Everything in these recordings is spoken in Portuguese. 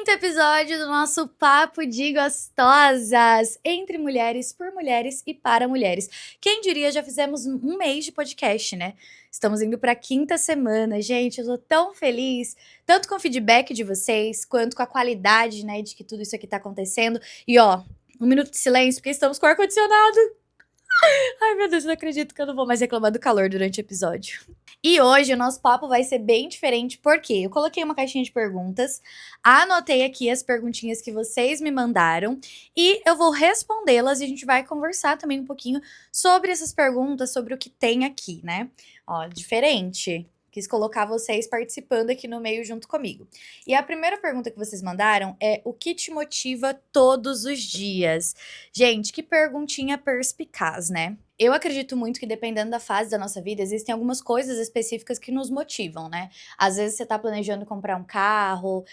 Quinto episódio do nosso Papo de Gostosas, entre mulheres, por mulheres e para mulheres. Quem diria, já fizemos um mês de podcast, né? Estamos indo para a quinta semana, gente, eu tô tão feliz, tanto com o feedback de vocês, quanto com a qualidade, né, de que tudo isso aqui tá acontecendo. E ó, um minuto de silêncio, porque estamos com ar-condicionado. Ai, meu Deus, não acredito que eu não vou mais reclamar do calor durante o episódio. E hoje o nosso papo vai ser bem diferente, porque eu coloquei uma caixinha de perguntas, anotei aqui as perguntinhas que vocês me mandaram e eu vou respondê-las e a gente vai conversar também um pouquinho sobre essas perguntas, sobre o que tem aqui, né? Ó, diferente. Quis colocar vocês participando aqui no meio junto comigo. E a primeira pergunta que vocês mandaram é: o que te motiva todos os dias? Gente, que perguntinha perspicaz, né? Eu acredito muito que dependendo da fase da nossa vida, existem algumas coisas específicas que nos motivam, né? Às vezes você tá planejando comprar um carro,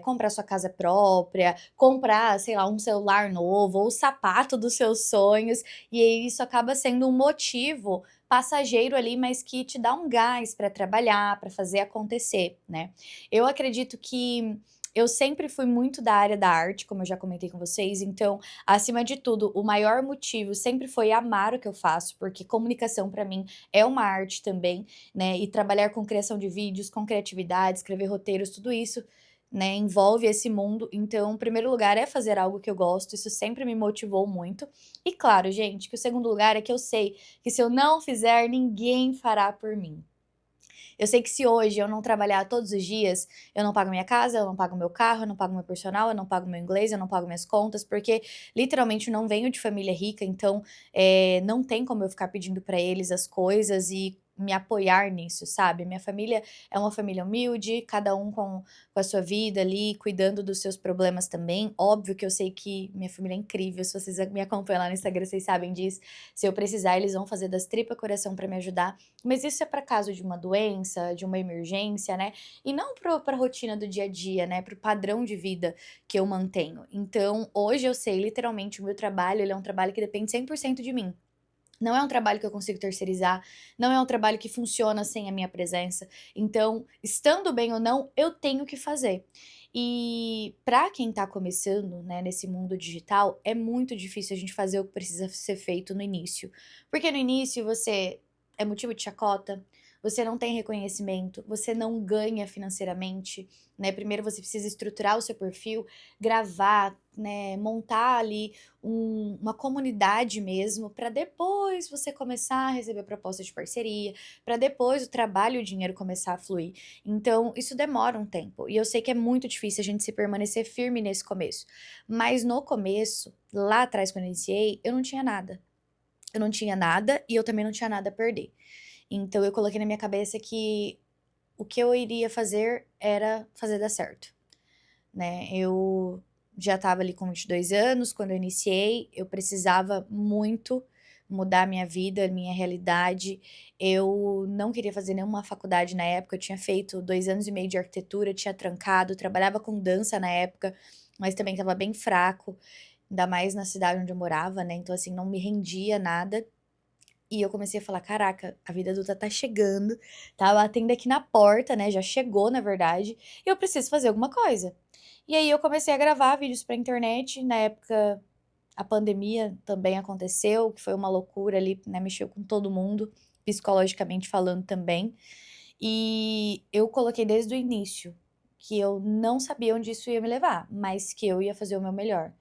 comprar sua casa própria, comprar, sei lá, um celular novo ou o sapato dos seus sonhos, e aí isso acaba sendo um motivo passageiro ali, mas que te dá um gás para trabalhar, para fazer acontecer, né? Eu acredito que eu sempre fui muito da área da arte, como eu já comentei com vocês, então acima de tudo, o maior motivo sempre foi amar o que eu faço, porque comunicação para mim é uma arte também, né? E trabalhar com criação de vídeos, com criatividade, escrever roteiros, tudo isso, né, envolve esse mundo. Então, em primeiro lugar é fazer algo que eu gosto, isso sempre me motivou muito. E claro, gente, que o segundo lugar é que eu sei que se eu não fizer, ninguém fará por mim. Eu sei que se hoje eu não trabalhar todos os dias, eu não pago minha casa, eu não pago meu carro, eu não pago meu personal, eu não pago meu inglês, eu não pago minhas contas, porque literalmente eu não venho de família rica, então não tem como eu ficar pedindo pra eles as coisas e me apoiar nisso, sabe? Minha família é uma família humilde, cada um com a sua vida ali, cuidando dos seus problemas também. Óbvio que eu sei que minha família é incrível, se vocês me acompanham lá no Instagram, vocês sabem disso. Se eu precisar, eles vão fazer das tripas coração pra me ajudar. Mas isso é para caso de uma doença, de uma emergência, né? E não para a rotina do dia a dia, né? Para o padrão de vida que eu mantenho. Então, hoje eu sei, literalmente, o meu trabalho, ele é um trabalho que depende 100% de mim. Não é um trabalho que eu consigo terceirizar, não é um trabalho que funciona sem a minha presença. Então, estando bem ou não, eu tenho que fazer. E para quem tá começando, né, nesse mundo digital, é muito difícil a gente fazer o que precisa ser feito no início. Porque no início você é motivo de chacota, você não tem reconhecimento, você não ganha financeiramente, né? Primeiro você precisa estruturar o seu perfil, gravar, né, montar ali uma comunidade mesmo, para depois você começar a receber proposta de parceria, para depois o trabalho e o dinheiro começar a fluir. Então, isso demora um tempo. E eu sei que é muito difícil a gente se permanecer firme nesse começo. Mas no começo, lá atrás, quando eu iniciei, eu não tinha nada. Eu não tinha nada e eu também não tinha nada a perder. Então, eu coloquei na minha cabeça que o que eu iria fazer era fazer dar certo, né? Eu já estava ali com 22 anos quando eu iniciei, eu precisava muito mudar minha vida, minha realidade. Eu não queria fazer nenhuma faculdade na época, eu tinha feito 2 anos e meio de arquitetura, tinha trancado, trabalhava com dança na época, mas também estava bem fraco, ainda mais na cidade onde eu morava, né? Então, assim, não me rendia nada. E eu comecei a falar: caraca, a vida adulta tá chegando, tá batendo aqui na porta, né? Já chegou, na verdade, e eu preciso fazer alguma coisa. E aí eu comecei a gravar vídeos pra internet. Na época, a pandemia também aconteceu, que foi uma loucura ali, né? Mexeu com todo mundo, psicologicamente falando também. E eu coloquei desde o início que eu não sabia onde isso ia me levar, mas que eu ia fazer o meu melhor.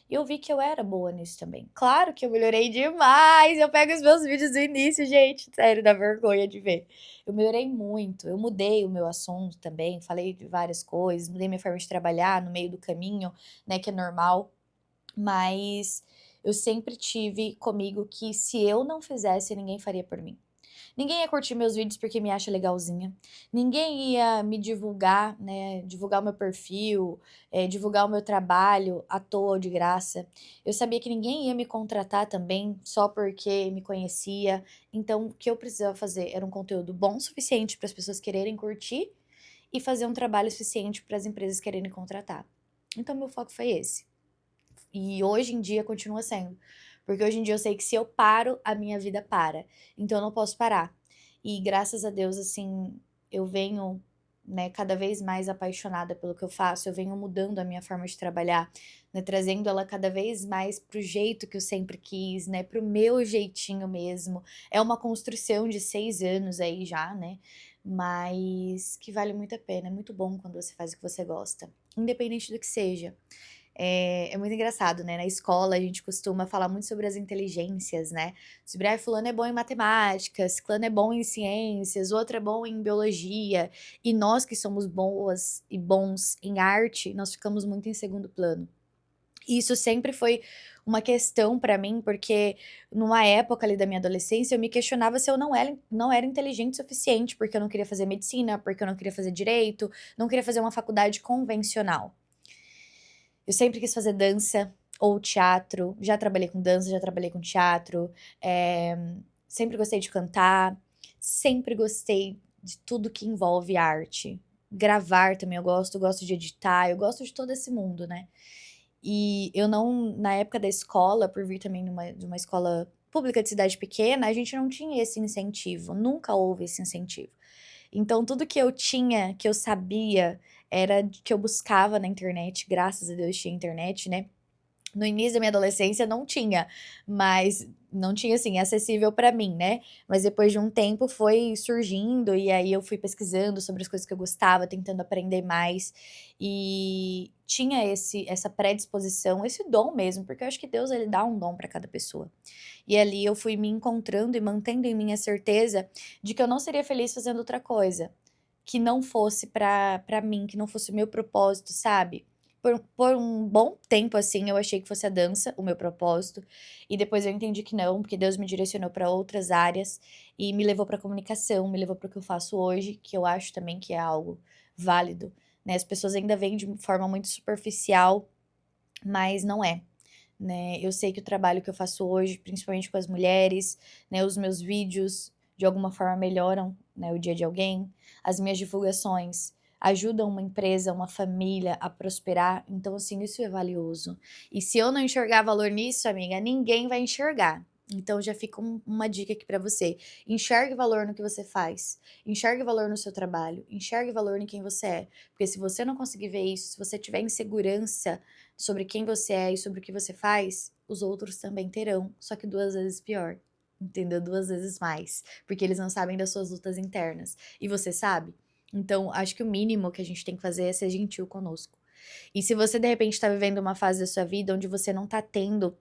E eu vi que eu era boa nisso também. Claro que eu melhorei demais. Eu pego os meus vídeos do início, gente, sério, dá vergonha de ver. Eu melhorei muito. Eu mudei o meu assunto também, falei de várias coisas, mudei minha forma de trabalhar no meio do caminho, né, que é normal. Mas eu sempre tive comigo que se eu não fizesse, ninguém faria por mim. Ninguém ia curtir meus vídeos porque me acha legalzinha. Ninguém ia me divulgar, né? Divulgar o meu perfil, divulgar o meu trabalho à toa ou de graça. Eu sabia que ninguém ia me contratar também só porque me conhecia. Então, o que eu precisava fazer era um conteúdo bom o suficiente para as pessoas quererem curtir e fazer um trabalho suficiente para as empresas quererem contratar. Então, meu foco foi esse. E hoje em dia continua sendo. Porque hoje em dia eu sei que se eu paro, a minha vida para. Então eu não posso parar. E graças a Deus, assim, eu venho né, cada vez mais apaixonada pelo que eu faço, eu venho mudando a minha forma de trabalhar, né, trazendo ela cada vez mais pro jeito que eu sempre quis, né, pro meu jeitinho mesmo. É uma construção de 6 anos aí já, né, mas que vale muito a pena. É muito bom quando você faz o que você gosta, independente do que seja. É muito engraçado, né? Na escola a gente costuma falar muito sobre as inteligências, né? Sobre, fulano é bom em matemática, ciclano é bom em ciências, outro é bom em biologia. E nós que somos boas e bons em arte, nós ficamos muito em segundo plano. E isso sempre foi uma questão pra mim, porque numa época ali da minha adolescência, eu me questionava se eu não era inteligente o suficiente, porque eu não queria fazer medicina, porque eu não queria fazer direito, não queria fazer uma faculdade convencional. Eu sempre quis fazer dança ou teatro, já trabalhei com dança, já trabalhei com teatro, sempre gostei de cantar, sempre gostei de tudo que envolve arte. Gravar também eu gosto de editar, eu gosto de todo esse mundo, né. E eu não na época da escola, por vir também de uma escola pública de cidade pequena, a gente não tinha esse incentivo, nunca houve esse incentivo. Então tudo que eu tinha, que eu sabia, era que eu buscava na internet, graças a Deus tinha internet, né. No início da minha adolescência não tinha, mas não tinha, assim, acessível pra mim, né. Mas depois de um tempo foi surgindo, e aí eu fui pesquisando sobre as coisas que eu gostava, tentando aprender mais, e tinha essa predisposição, esse dom mesmo, porque eu acho que Deus ele dá um dom pra cada pessoa. E ali eu fui me encontrando e mantendo em mim a certeza de que eu não seria feliz fazendo outra coisa, que não fosse pra mim, que não fosse o meu propósito, sabe. Por um bom tempo, assim, eu achei que fosse a dança o meu propósito, e depois eu entendi que não, porque Deus me direcionou pra outras áreas e me levou pra comunicação, me levou para o que eu faço hoje, que eu acho também que é algo válido, né. As pessoas ainda veem de forma muito superficial, mas não é, né. Eu sei que o trabalho que eu faço hoje, principalmente com as mulheres, né, os meus vídeos de alguma forma melhoram, né, o dia de alguém, as minhas divulgações ajudam uma empresa, uma família a prosperar, então assim, isso é valioso. E se eu não enxergar valor nisso, amiga, ninguém vai enxergar. Então já fica uma dica aqui pra você, enxergue valor no que você faz, enxergue valor no seu trabalho, enxergue valor em quem você é, porque se você não conseguir ver isso, se você tiver insegurança sobre quem você é e sobre o que você faz, os outros também terão, só que 2 vezes pior, entendeu? 2 vezes mais, porque eles não sabem das suas lutas internas. E você sabe? Então, acho que o mínimo que a gente tem que fazer é ser gentil conosco. E se você de repente tá vivendo uma fase da sua vida onde você não tá tendo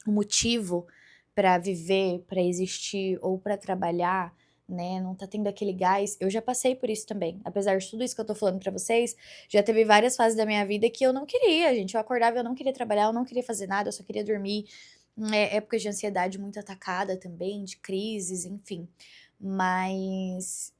um motivo pra viver, pra existir ou pra trabalhar, né, não tá tendo aquele gás, eu já passei por isso também. Apesar de tudo isso que eu tô falando pra vocês, já teve várias fases da minha vida que eu não queria, gente. Eu acordava, eu não queria trabalhar, eu não queria fazer nada, eu só queria dormir. Épocas de ansiedade muito atacada também, de crises, enfim. Mas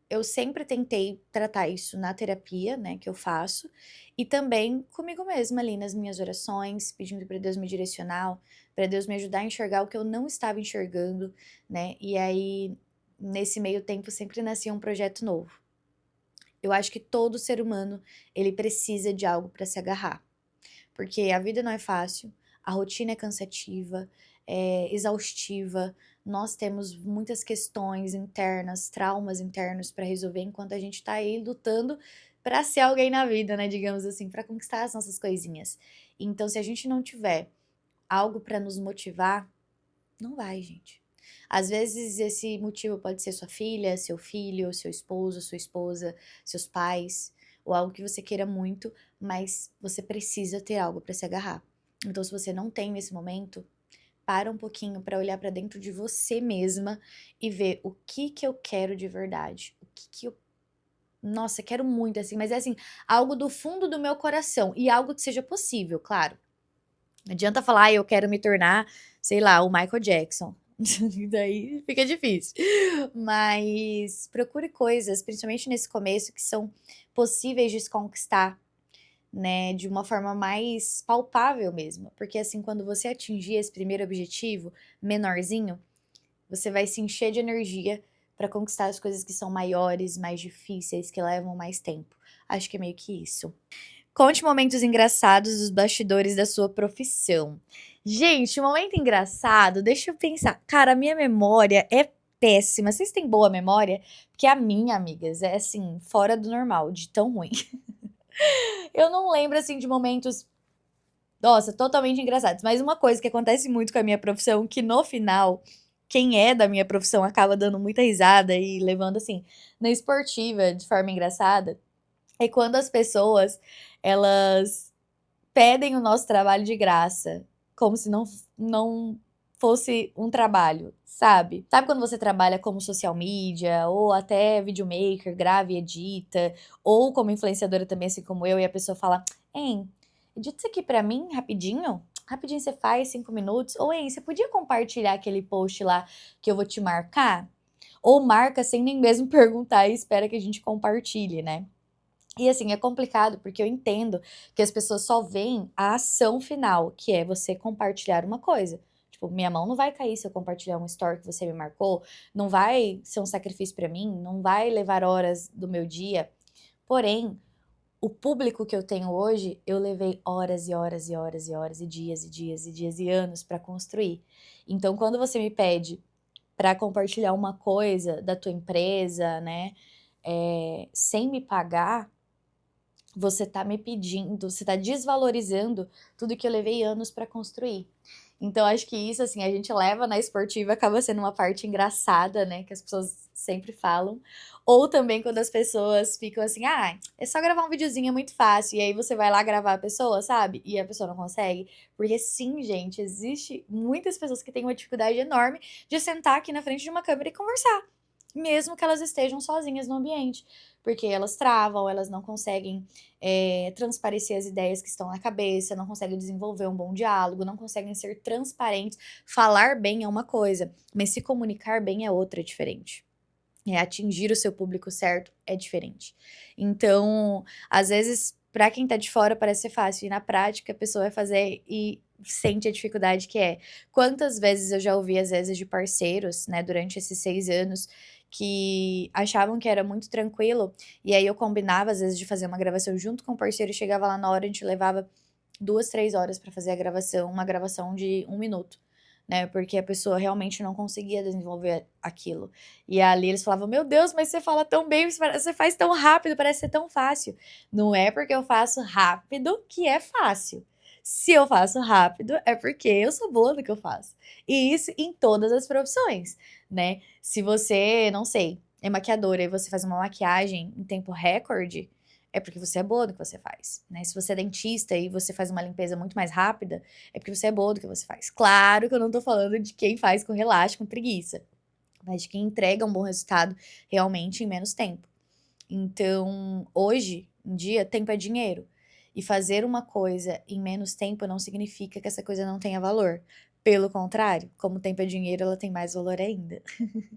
eu sempre tentei tratar isso na terapia, né, que eu faço, e também comigo mesma ali nas minhas orações, pedindo para Deus me direcionar, para Deus me ajudar a enxergar o que eu não estava enxergando, né, e aí nesse meio tempo sempre nascia um projeto novo. Eu acho que todo ser humano, ele precisa de algo para se agarrar, porque a vida não é fácil, a rotina é cansativa, é exaustiva, nós temos muitas questões internas, traumas internos para resolver enquanto a gente tá aí lutando para ser alguém na vida, né, digamos assim, para conquistar as nossas coisinhas. Então, se a gente não tiver algo para nos motivar, não vai, gente. Às vezes esse motivo pode ser sua filha, seu filho, seu esposo, sua esposa, seus pais, ou algo que você queira muito, mas você precisa ter algo para se agarrar. Então, se você não tem nesse momento, para um pouquinho para olhar para dentro de você mesma e ver o que que eu quero de verdade, o que que eu, nossa, quero muito assim, mas é assim, algo do fundo do meu coração e algo que seja possível, claro. Não adianta falar: "Ai, eu quero me tornar, sei lá, o Michael Jackson". Daí fica difícil. Mas procure coisas, principalmente nesse começo, que são possíveis de se conquistar, né, de uma forma mais palpável mesmo. Porque assim, quando você atingir esse primeiro objetivo, menorzinho, você vai se encher de energia para conquistar as coisas que são maiores, mais difíceis, que levam mais tempo. Acho que é meio que isso. Conte momentos engraçados dos bastidores da sua profissão. Gente, um momento engraçado, deixa eu pensar. Cara, a minha memória é péssima. Vocês têm boa memória? Porque a minha, amigas, é assim, fora do normal, de tão ruim. Eu não lembro, assim, de momentos, nossa, totalmente engraçados. Mas uma coisa que acontece muito com a minha profissão, que no final, quem é da minha profissão acaba dando muita risada e levando, assim, na esportiva, de forma engraçada, é quando as pessoas, elas pedem o nosso trabalho de graça, como se não fosse um trabalho, sabe? Sabe quando você trabalha como social media, ou até videomaker, grava e edita, ou como influenciadora também, assim como eu, e a pessoa fala, hein, edita isso aqui pra mim, rapidinho? Rapidinho você faz, 5 minutos. Ou, hein, você podia compartilhar aquele post lá que eu vou te marcar? Ou marca sem nem mesmo perguntar e espera que a gente compartilhe, né? E assim, é complicado porque eu entendo que as pessoas só veem a ação final, que é você compartilhar uma coisa. Tipo, minha mão não vai cair se eu compartilhar um story que você me marcou, não vai ser um sacrifício pra mim, não vai levar horas do meu dia. Porém, o público que eu tenho hoje, eu levei horas e horas e horas e horas e dias e dias e dias e anos pra construir. Então, quando você me pede pra compartilhar uma coisa da tua empresa, né, sem me pagar, você tá me pedindo, você tá desvalorizando tudo que eu levei anos pra construir. Então, acho que isso, assim, a gente leva na esportiva, acaba sendo uma parte engraçada, né, que as pessoas sempre falam. Ou também quando as pessoas ficam assim, ah, é só gravar um videozinho, é muito fácil. E aí você vai lá gravar a pessoa, sabe? E a pessoa não consegue. Porque sim, gente, existe muitas pessoas que têm uma dificuldade enorme de sentar aqui na frente de uma câmera e conversar, mesmo que elas estejam sozinhas no ambiente, porque elas travam, elas não conseguem transparecer as ideias que estão na cabeça, não conseguem desenvolver um bom diálogo, não conseguem ser transparentes. Falar bem é uma coisa, mas se comunicar bem é outra, diferente. Atingir o seu público certo é diferente. Então, às vezes, para quem tá de fora parece ser fácil, e na prática a pessoa vai fazer e sente a dificuldade que é. Quantas vezes eu já ouvi, às vezes, de parceiros, né, durante esses 6 anos, que achavam que era muito tranquilo, e aí eu combinava, às vezes, de fazer uma gravação junto com o parceiro, e chegava lá na hora, a gente levava 2, 3 horas para fazer a gravação, uma gravação de 1 minuto, né? Porque a pessoa realmente não conseguia desenvolver aquilo. E ali eles falavam: Meu Deus, mas você fala tão bem, você faz tão rápido, parece ser tão fácil. Não é porque eu faço rápido que é fácil. Se eu faço rápido, é porque eu sou boa no que eu faço. E isso em todas as profissões, né? Se você, não sei, é maquiadora e você faz uma maquiagem em tempo recorde, é porque você é boa no que você faz, né? Se você é dentista e você faz uma limpeza muito mais rápida, é porque você é boa do que você faz. Claro que eu não tô falando de quem faz com relaxo, com preguiça, mas de quem entrega um bom resultado realmente em menos tempo. Então, hoje em dia, tempo é dinheiro. E fazer uma coisa em menos tempo não significa que essa coisa não tenha valor. Pelo contrário, como tempo é dinheiro, ela tem mais valor ainda.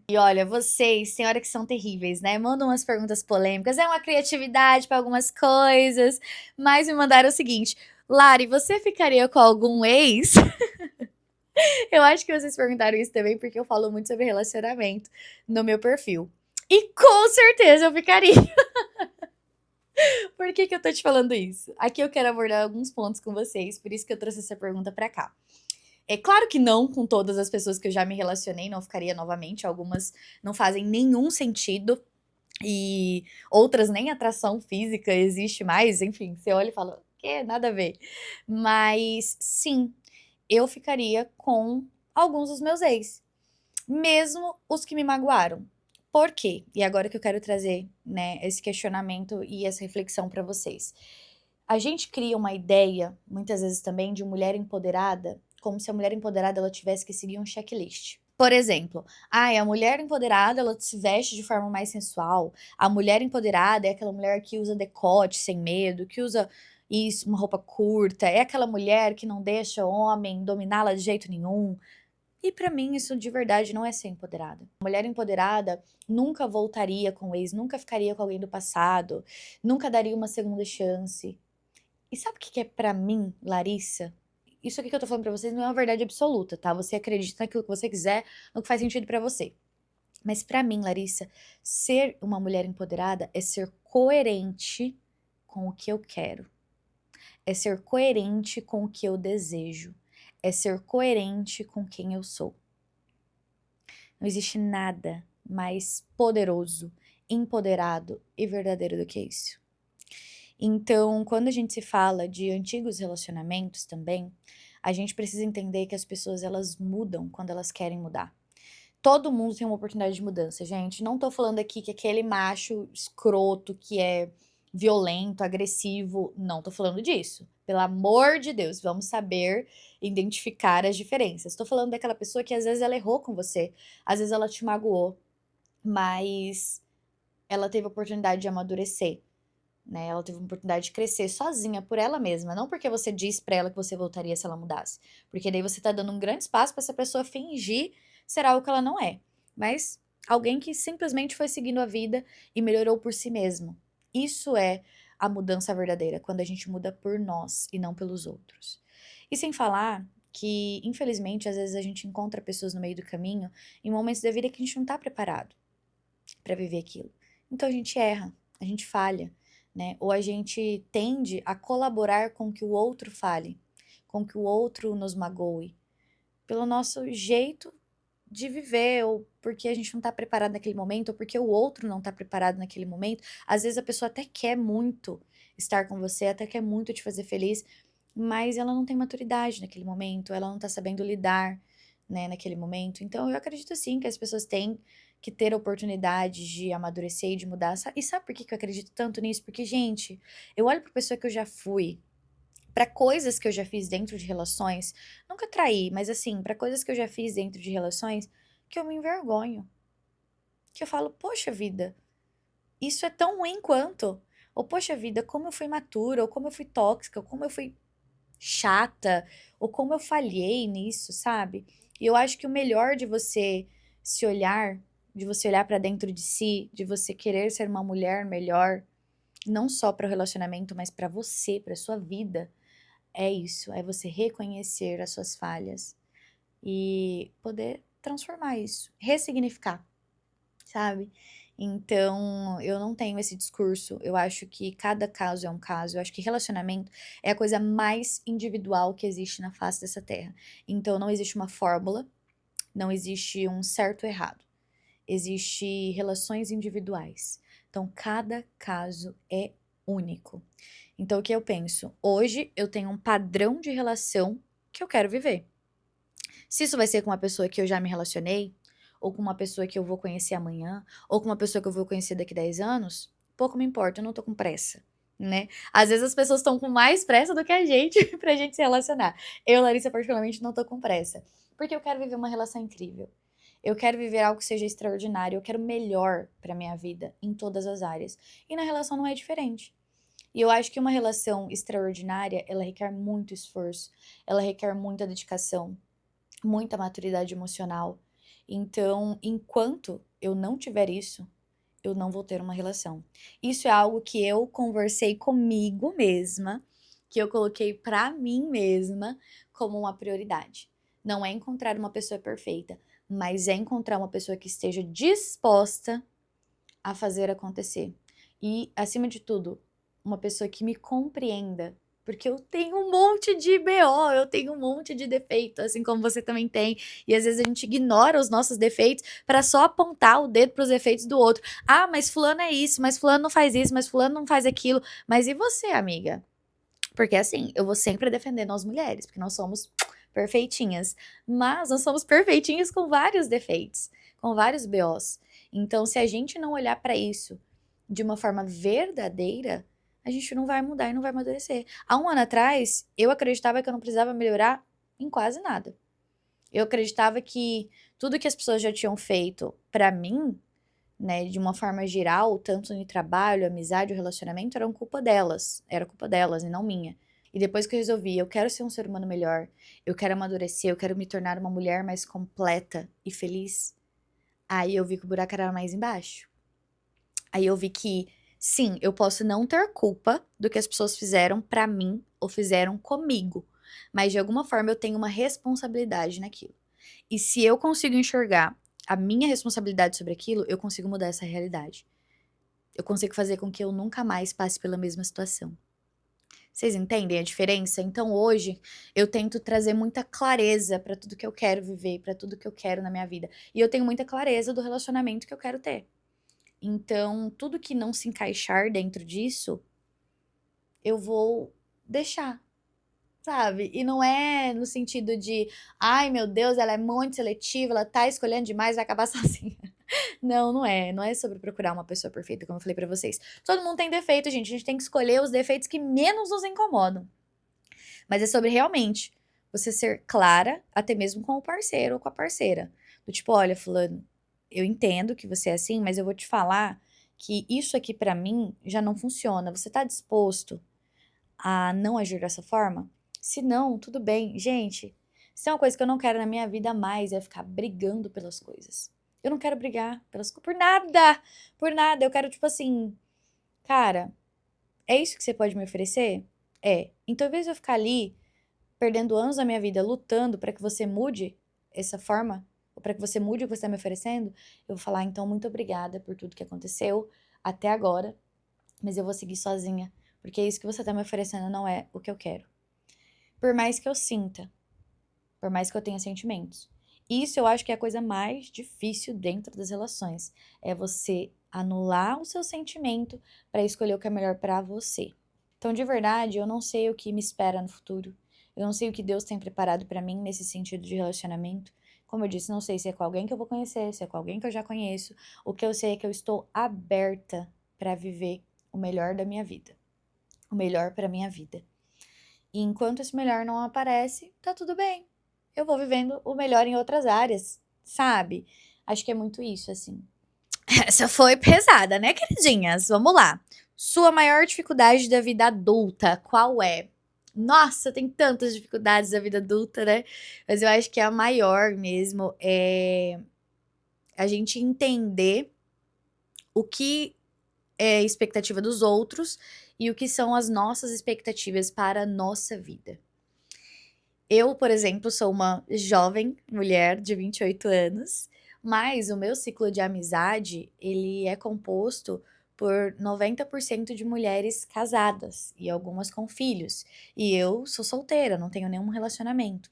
E olha, vocês, tem hora que são terríveis, né? Mandam umas perguntas polêmicas, é uma criatividade para algumas coisas, mas me mandaram o seguinte: Lari, você ficaria com algum ex? Eu acho que vocês perguntaram isso também porque eu falo muito sobre relacionamento no meu perfil. E com certeza eu ficaria. Por que que eu tô te falando isso? Aqui eu quero abordar alguns pontos com vocês, por isso que eu trouxe essa pergunta pra cá. É claro que não com todas as pessoas que eu já me relacionei, não ficaria novamente. Algumas não fazem nenhum sentido e outras nem atração física existe mais. Enfim, você olha e fala, que nada a ver. Mas sim, eu ficaria com alguns dos meus ex, mesmo os que me magoaram. Por quê? E agora que eu quero trazer, né, esse questionamento e essa reflexão para vocês. A gente cria uma ideia, muitas vezes também, de mulher empoderada, como se a mulher empoderada ela tivesse que seguir um checklist. Por exemplo, a mulher empoderada ela se veste de forma mais sensual. A mulher empoderada é aquela mulher que usa decote sem medo, que usa isso, uma roupa curta, é aquela mulher que não deixa o homem dominá-la de jeito nenhum. E pra mim isso de verdade não é ser empoderada. A mulher empoderada nunca voltaria com o ex, nunca ficaria com alguém do passado, nunca daria uma segunda chance. E sabe o que que é pra mim, Larissa? Isso aqui que eu tô falando pra vocês não é uma verdade absoluta, tá? Você acredita naquilo que você quiser, no que faz sentido pra você. Mas pra mim, Larissa, ser uma mulher empoderada é ser coerente com o que eu quero. É ser coerente com o que eu desejo. É ser coerente com quem eu sou. Não existe nada mais poderoso, empoderado e verdadeiro do que isso. Então, quando a gente se fala de antigos relacionamentos também, a gente precisa entender que as pessoas elas mudam quando elas querem mudar. Todo mundo tem uma oportunidade de mudança, gente. Não tô falando aqui que aquele macho escroto que é violento, agressivo, não tô falando disso. Pelo amor de Deus, vamos saber identificar as diferenças. Tô falando daquela pessoa que às vezes ela errou com você, às vezes ela te magoou, mas ela teve a oportunidade de amadurecer, né? Ela teve a oportunidade de crescer sozinha por ela mesma, não porque você disse pra ela que você voltaria se ela mudasse, porque daí você tá dando um grande espaço pra essa pessoa fingir ser algo que ela não é, mas alguém que simplesmente foi seguindo a vida e melhorou por si mesmo. Isso é a mudança verdadeira, quando a gente muda por nós e não pelos outros. E sem falar que, infelizmente, às vezes a gente encontra pessoas no meio do caminho em momentos da vida que a gente não tá preparado pra viver aquilo. Então a gente erra, a gente falha, né? Ou a gente tende a colaborar com que o outro fale, com que o outro nos magoe, pelo nosso jeito de viver, ou porque a gente não tá preparado naquele momento, ou porque o outro não tá preparado naquele momento. Às vezes a pessoa até quer muito estar com você, até quer muito te fazer feliz, mas ela não tem maturidade naquele momento, ela não tá sabendo lidar, né, naquele momento. Então eu acredito sim que as pessoas têm que ter a oportunidade de amadurecer e de mudar. E sabe por que que eu acredito tanto nisso? Porque, gente, eu olho pra pessoa que eu já fui, pra coisas que eu já fiz dentro de relações, nunca traí, mas assim, pra coisas que eu já fiz dentro de relações, que eu me envergonho. Que eu falo, poxa vida, isso é tão ruim quanto. Ou, poxa vida, como eu fui imatura, ou como eu fui tóxica, ou como eu fui chata, ou como eu falhei nisso, sabe? E eu acho que o melhor de você se olhar, de você olhar pra dentro de si, de você querer ser uma mulher melhor, não só para o relacionamento, mas pra você, pra sua vida, é isso, é você reconhecer as suas falhas e poder transformar isso, ressignificar, sabe? Então, eu não tenho esse discurso. Eu acho que cada caso é um caso. Eu acho que relacionamento é a coisa mais individual que existe na face dessa terra. Então, não existe uma fórmula, não existe um certo ou errado. Existe relações individuais. Então, cada caso é único. Então, o que eu penso? Hoje eu tenho um padrão de relação que eu quero viver. Se isso vai ser com uma pessoa que eu já me relacionei, ou com uma pessoa que eu vou conhecer amanhã, ou com uma pessoa que eu vou conhecer daqui 10 anos, pouco me importa, eu não tô com pressa, né? Às vezes as pessoas estão com mais pressa do que a gente pra gente se relacionar. Eu, Larissa, particularmente, não tô com pressa, porque eu quero viver uma relação incrível. Eu quero viver algo que seja extraordinário, eu quero melhor pra minha vida em todas as áreas. E na relação não é diferente. E eu acho que uma relação extraordinária, ela requer muito esforço, ela requer muita dedicação, muita maturidade emocional. Então, enquanto eu não tiver isso, eu não vou ter uma relação. Isso é algo que eu conversei comigo mesma, que eu coloquei pra mim mesma como uma prioridade. Não é encontrar uma pessoa perfeita, mas é encontrar uma pessoa que esteja disposta a fazer acontecer. E, acima de tudo, uma pessoa que me compreenda. Porque eu tenho um monte de BO, eu tenho um monte de defeito, assim como você também tem. E às vezes a gente ignora os nossos defeitos para só apontar o dedo para os defeitos do outro. Ah, mas fulano é isso, mas fulano não faz isso, mas fulano não faz aquilo. Mas e você, amiga? Porque assim, eu vou sempre defender nós mulheres, porque nós somos perfeitinhas. Mas nós somos perfeitinhas com vários defeitos, com vários BOs. Então, se a gente não olhar para isso de uma forma verdadeira, a gente não vai mudar e não vai amadurecer. Há um ano atrás, eu acreditava que eu não precisava melhorar em quase nada. Eu acreditava que tudo que as pessoas já tinham feito para mim, né, de uma forma geral, tanto no trabalho, amizade ou relacionamento, eram culpa delas. Era culpa delas e não minha. E depois que eu resolvi, eu quero ser um ser humano melhor, eu quero amadurecer, eu quero me tornar uma mulher mais completa e feliz. Aí eu vi que o buraco era mais embaixo. Aí eu vi que, sim, eu posso não ter culpa do que as pessoas fizeram pra mim ou fizeram comigo, mas de alguma forma eu tenho uma responsabilidade naquilo. E se eu consigo enxergar a minha responsabilidade sobre aquilo, eu consigo mudar essa realidade. Eu consigo fazer com que eu nunca mais passe pela mesma situação. Vocês entendem a diferença? Então hoje eu tento trazer muita clareza pra tudo que eu quero viver, pra tudo que eu quero na minha vida. E eu tenho muita clareza do relacionamento que eu quero ter. Então, tudo que não se encaixar dentro disso, eu vou deixar, sabe? E não é no sentido de, ai meu Deus, ela é muito seletiva, ela tá escolhendo demais, vai acabar sozinha. Não, não é. Não é sobre procurar uma pessoa perfeita, como eu falei pra vocês. Todo mundo tem defeito, gente. A gente tem que escolher os defeitos que menos nos incomodam. Mas é sobre realmente você ser clara, até mesmo com o parceiro ou com a parceira. Do tipo, olha, fulano, eu entendo que você é assim, mas eu vou te falar que isso aqui pra mim já não funciona. Você tá disposto a não agir dessa forma? Se não, tudo bem. Gente, se é uma coisa que eu não quero na minha vida mais, é ficar brigando pelas coisas. Eu não quero brigar por nada, por nada. Eu quero, tipo assim, cara, é isso que você pode me oferecer? É. Então, ao invés de eu ficar ali perdendo anos da minha vida lutando para que você mude essa forma, ou para que você mude o que você está me oferecendo, eu vou falar, então, muito obrigada por tudo que aconteceu até agora, mas eu vou seguir sozinha, porque isso que você está me oferecendo não é o que eu quero. Por mais que eu sinta, por mais que eu tenha sentimentos. Isso eu acho que é a coisa mais difícil dentro das relações, é você anular o seu sentimento para escolher o que é melhor para você. Então, de verdade, eu não sei o que me espera no futuro. Eu não sei o que Deus tem preparado pra mim nesse sentido de relacionamento. Como eu disse, não sei se é com alguém que eu vou conhecer, se é com alguém que eu já conheço. O que eu sei é que eu estou aberta pra viver o melhor da minha vida. O melhor pra minha vida. E enquanto esse melhor não aparece, tá tudo bem. Eu vou vivendo o melhor em outras áreas, sabe? Acho que é muito isso, assim. Essa foi pesada, né, queridinhas? Vamos lá. Sua maior dificuldade da vida adulta, qual é? Nossa, tem tantas dificuldades da vida adulta, né? Mas eu acho que a maior mesmo é a gente entender o que é expectativa dos outros e o que são as nossas expectativas para a nossa vida. Eu, por exemplo, sou uma jovem mulher de 28 anos, mas o meu ciclo de amizade, ele é composto por 90% de mulheres casadas e algumas com filhos. E eu sou solteira, não tenho nenhum relacionamento.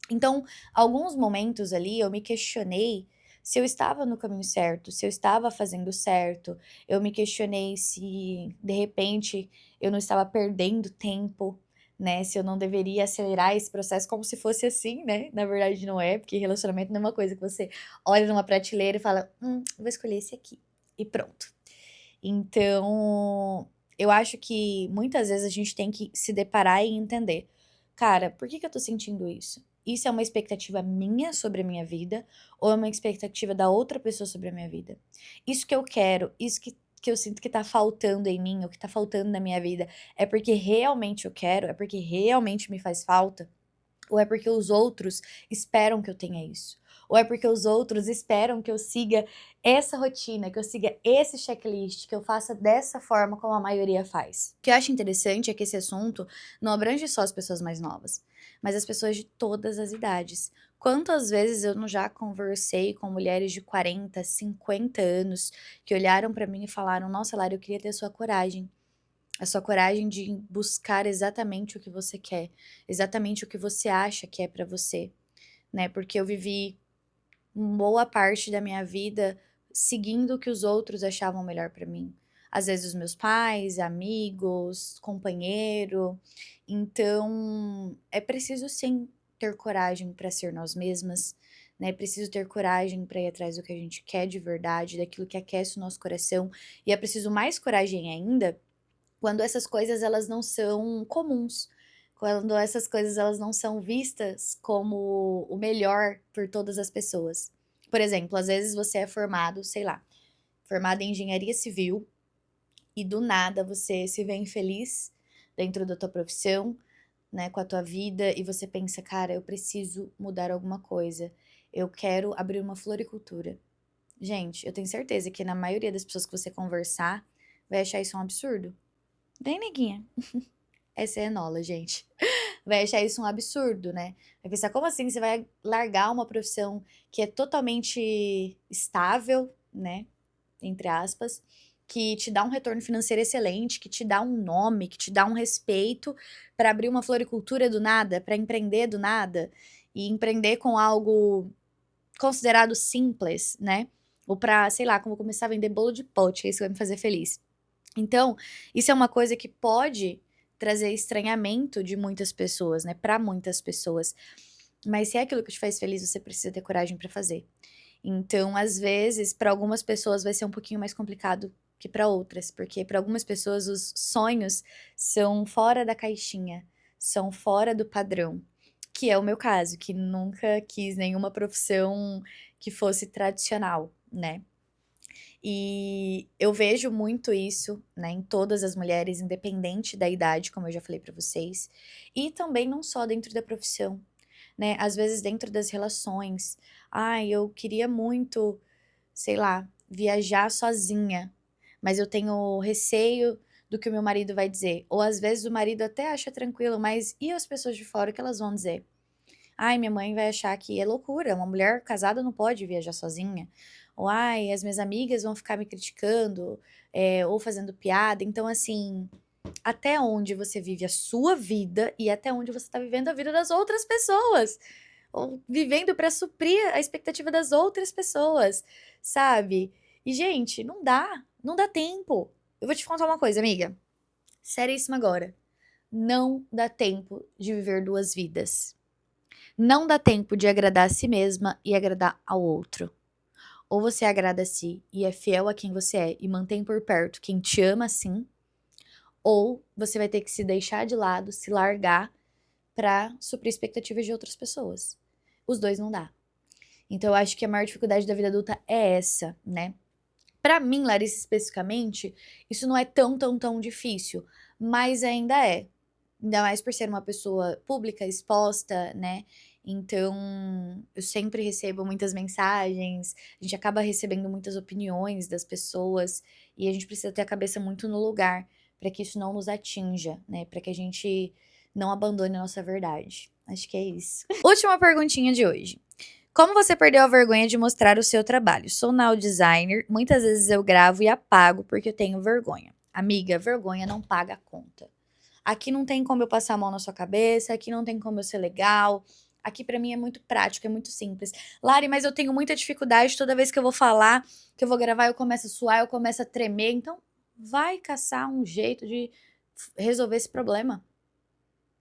Então, alguns momentos ali eu me questionei se eu estava no caminho certo, se eu estava fazendo certo. Eu me questionei se, de repente, eu não estava perdendo tempo, né? Se eu não deveria acelerar esse processo como se fosse assim, né? Na verdade, não é, porque relacionamento não é uma coisa que você olha numa prateleira e fala, vou escolher esse aqui. E pronto. Então, eu acho que muitas vezes a gente tem que se deparar e entender. Cara, por que eu tô sentindo isso? Isso é uma expectativa minha sobre a minha vida ou é uma expectativa da outra pessoa sobre a minha vida? Isso que eu quero, isso que eu sinto que tá faltando em mim, ou que tá faltando na minha vida, é porque realmente eu quero? É porque realmente me faz falta? Ou é porque os outros esperam que eu tenha isso? Ou é porque os outros esperam que eu siga essa rotina, que eu siga esse checklist, que eu faça dessa forma como a maioria faz? O que eu acho interessante é que esse assunto não abrange só as pessoas mais novas, mas as pessoas de todas as idades. Quantas vezes eu não já conversei com mulheres de 40, 50 anos que olharam pra mim e falaram: Nossa, Lara, eu queria ter a sua coragem de buscar exatamente o que você quer, exatamente o que você acha que é pra você, né? Porque eu vivi boa parte da minha vida seguindo o que os outros achavam melhor pra mim. Às vezes os meus pais, amigos, companheiro. Então, é preciso sim ter coragem pra ser nós mesmas, né? É preciso ter coragem pra ir atrás do que a gente quer de verdade, daquilo que aquece o nosso coração. E é preciso mais coragem ainda quando essas coisas elas não são comuns, quando essas coisas elas não são vistas como o melhor por todas as pessoas. Por exemplo, às vezes você é formado, sei lá, formado em engenharia civil e do nada você se vê infeliz dentro da tua profissão, né, com a tua vida e você pensa, cara, eu preciso mudar alguma coisa. Eu quero abrir uma floricultura. Gente, eu tenho certeza que na maioria das pessoas que você conversar vai achar isso um absurdo. Bem, neguinha. Essa é Enola, gente. Vai achar isso um absurdo, né? Vai pensar, como assim você vai largar uma profissão que é totalmente estável, né? Entre aspas, que te dá um retorno financeiro excelente, que te dá um nome, que te dá um respeito para abrir uma floricultura do nada, para empreender do nada e empreender com algo considerado simples, né? Ou para, sei lá, como começar a vender bolo de pote, que isso vai me fazer feliz. Então, isso é uma coisa que pode trazer estranhamento de muitas pessoas, né? Para muitas pessoas. Mas se é aquilo que te faz feliz, você precisa ter coragem para fazer. Então, às vezes, para algumas pessoas vai ser um pouquinho mais complicado que para outras, porque para algumas pessoas os sonhos são fora da caixinha, são fora do padrão, que é o meu caso, que nunca quis nenhuma profissão que fosse tradicional, né? E eu vejo muito isso, né, em todas as mulheres, independente da idade, como eu já falei para vocês, e também não só dentro da profissão, né? Às vezes dentro das relações. Ai, eu queria muito, sei lá, viajar sozinha, mas eu tenho receio do que o meu marido vai dizer. Ou às vezes o marido até acha tranquilo, mas e as pessoas de fora, o que elas vão dizer? Ai, minha mãe vai achar que é loucura, uma mulher casada não pode viajar sozinha. Ou ai, as minhas amigas vão ficar me criticando, ou fazendo piada. Então, assim, até onde você vive a sua vida e até onde você está vivendo a vida das outras pessoas. Ou vivendo para suprir a expectativa das outras pessoas, sabe? E, gente, não dá tempo. Eu vou te contar uma coisa, amiga. Seríssima agora. Não dá tempo de viver duas vidas. Não dá tempo de agradar a si mesma e agradar ao outro. Ou você agrada a si e é fiel a quem você é e mantém por perto quem te ama assim, ou você vai ter que se deixar de lado, se largar pra suprir expectativas de outras pessoas. Os dois não dá. Então eu acho que a maior dificuldade da vida adulta é essa, né? Pra mim, Larissa, especificamente, isso não é tão difícil, mas ainda é. Ainda mais por ser uma pessoa pública, exposta, né? Então, eu sempre recebo muitas mensagens, a gente acaba recebendo muitas opiniões das pessoas e a gente precisa ter a cabeça muito no lugar para que isso não nos atinja, né? Para que a gente não abandone a nossa verdade. Acho que é isso. Última perguntinha de hoje. Como você perdeu a vergonha de mostrar o seu trabalho? Sou now designer, muitas vezes eu gravo e apago porque eu tenho vergonha. Amiga, vergonha não paga a conta. Aqui não tem como eu passar a mão na sua cabeça, aqui não tem como eu ser legal. Aqui pra mim é muito prático, é muito simples. Lari, mas eu tenho muita dificuldade toda vez que eu vou falar, que eu vou gravar, eu começo a suar, eu começo a tremer. Então, vai caçar um jeito de resolver esse problema.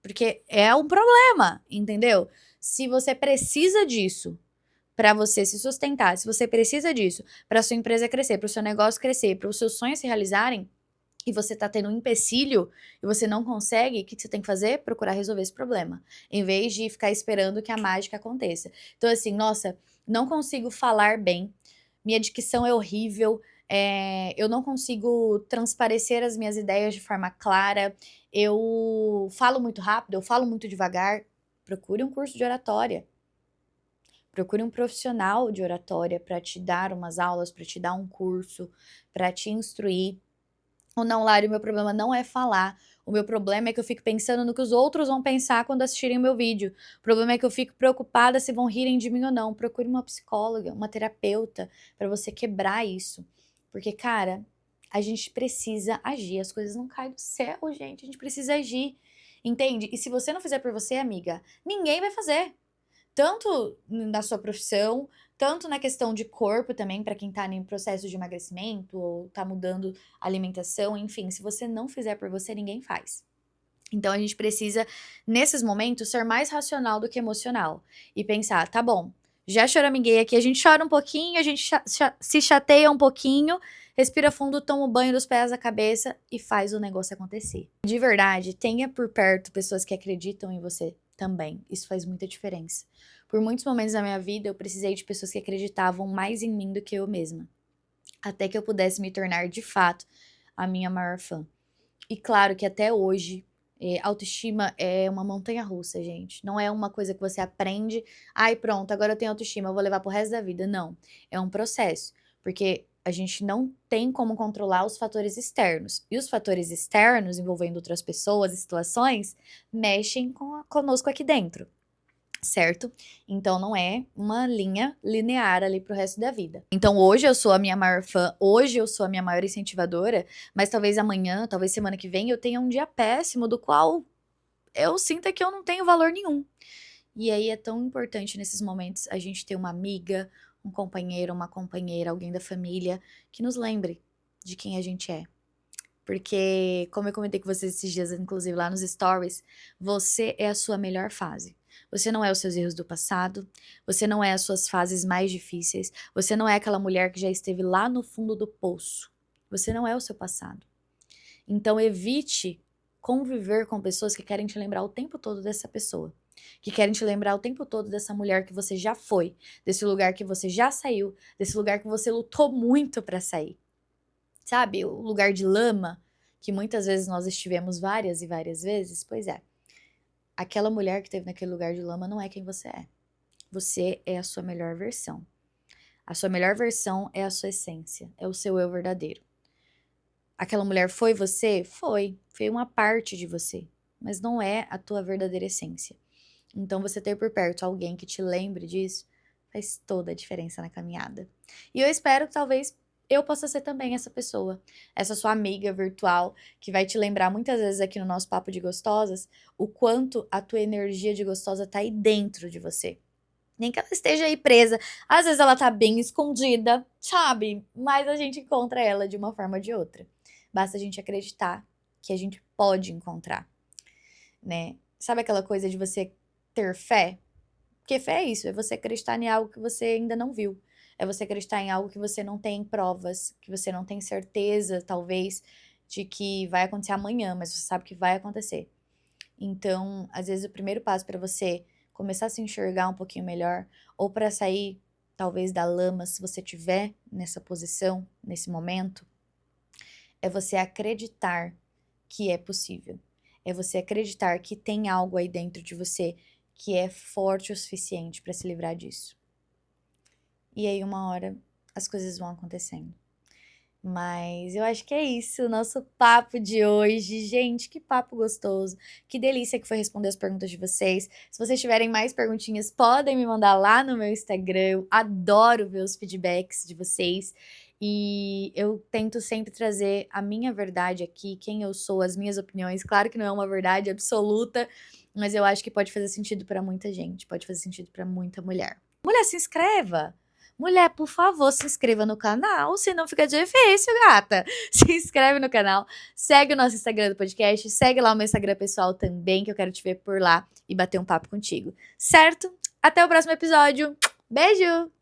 Porque é um problema, entendeu? Se você precisa disso para você se sustentar, se você precisa disso para sua empresa crescer, para o seu negócio crescer, para os seus sonhos se realizarem, e você tá tendo um empecilho e você não consegue, o que você tem que fazer? Procurar resolver esse problema, em vez de ficar esperando que a mágica aconteça. Então, assim, nossa, não consigo falar bem, minha dicção é horrível, eu não consigo transparecer as minhas ideias de forma clara, eu falo muito rápido, eu falo muito devagar. Procure um curso de oratória. Procure um profissional de oratória para te dar umas aulas, para te dar um curso, para te instruir. Ou não, Lari, o meu problema não é falar. O meu problema é que eu fico pensando no que os outros vão pensar quando assistirem o meu vídeo. O problema é que eu fico preocupada se vão rirem de mim ou não. Procure uma psicóloga, uma terapeuta, para você quebrar isso. Porque, cara, a gente precisa agir. As coisas não caem do céu, gente. A gente precisa agir. Entende? E se você não fizer por você, amiga, ninguém vai fazer. Tanto na sua profissão, tanto na questão de corpo também, para quem tá em processo de emagrecimento ou tá mudando a alimentação, enfim, se você não fizer por você, ninguém faz. Então a gente precisa, nesses momentos, ser mais racional do que emocional e pensar, tá bom, já choramiguei aqui, a gente chora um pouquinho, a gente se chateia um pouquinho, respira fundo, toma o banho dos pés à cabeça e faz o negócio acontecer. De verdade, tenha por perto pessoas que acreditam em você também. Isso faz muita diferença. Por muitos momentos da minha vida, eu precisei de pessoas que acreditavam mais em mim do que eu mesma. Até que eu pudesse me tornar, de fato, a minha maior fã. E claro que até hoje, autoestima é uma montanha-russa, gente. Não é uma coisa que você aprende, ai pronto, agora eu tenho autoestima, eu vou levar pro resto da vida. Não, é um processo. Porque a gente não tem como controlar os fatores externos. E os fatores externos, envolvendo outras pessoas e situações, mexem conosco aqui dentro. certo? Então não é uma linha linear ali pro resto da vida. Então hoje eu sou a minha maior fã, hoje eu sou a minha maior incentivadora, mas talvez amanhã, talvez semana que vem eu tenha um dia péssimo do qual eu sinta que eu não tenho valor nenhum. E aí é tão importante nesses momentos a gente ter uma amiga, um companheiro, uma companheira, alguém da família que nos lembre de quem a gente é. Porque, como eu comentei com vocês esses dias, inclusive lá nos stories, você é a sua melhor fase. Você não é os seus erros do passado, você não é as suas fases mais difíceis, você não é aquela mulher que já esteve lá no fundo do poço. Você não é o seu passado. Então, evite conviver com pessoas que querem te lembrar o tempo todo dessa pessoa. Que querem te lembrar o tempo todo dessa mulher que você já foi, desse lugar que você já saiu, desse lugar que você lutou muito pra sair. Sabe, o lugar de lama, que muitas vezes nós estivemos várias e várias vezes, pois é. Aquela mulher que esteve naquele lugar de lama não é quem você é. Você é a sua melhor versão. A sua melhor versão é a sua essência, é o seu eu verdadeiro. Aquela mulher foi você? Foi. Foi uma parte de você, mas não é a tua verdadeira essência. Então você ter por perto alguém que te lembre disso faz toda a diferença na caminhada. E eu espero que talvez eu possa ser também essa pessoa, essa sua amiga virtual, que vai te lembrar muitas vezes aqui no nosso Papo de Gostosas, o quanto a tua energia de gostosa tá aí dentro de você. Nem que ela esteja aí presa, às vezes ela tá bem escondida, sabe? Mas a gente encontra ela de uma forma ou de outra. Basta a gente acreditar que a gente pode encontrar, né? Sabe aquela coisa de você ter fé? Porque fé é isso, é você acreditar em algo que você ainda não viu. É você acreditar em algo que você não tem provas, que você não tem certeza, talvez, de que vai acontecer amanhã, mas você sabe que vai acontecer. Então, às vezes, o primeiro passo para você começar a se enxergar um pouquinho melhor, ou para sair, talvez, da lama, se você tiver nessa posição, nesse momento, é você acreditar que é possível. É você acreditar que tem algo aí dentro de você que é forte o suficiente para se livrar disso. E aí, uma hora, as coisas vão acontecendo. Mas eu acho que é isso, o nosso papo de hoje. Gente, que papo gostoso. Que delícia que foi responder as perguntas de vocês. Se vocês tiverem mais perguntinhas, podem me mandar lá no meu Instagram. Eu adoro ver os feedbacks de vocês. E eu tento sempre trazer a minha verdade aqui, quem eu sou, as minhas opiniões. Claro que não é uma verdade absoluta, mas eu acho que pode fazer sentido para muita gente, pode fazer sentido para muita mulher. Mulher, se inscreva! Mulher, por favor, se inscreva no canal, senão fica difícil, gata. Se inscreve no canal, segue o nosso Instagram do podcast, segue lá o meu Instagram pessoal também, que eu quero te ver por lá e bater um papo contigo, certo? Até o próximo episódio. Beijo!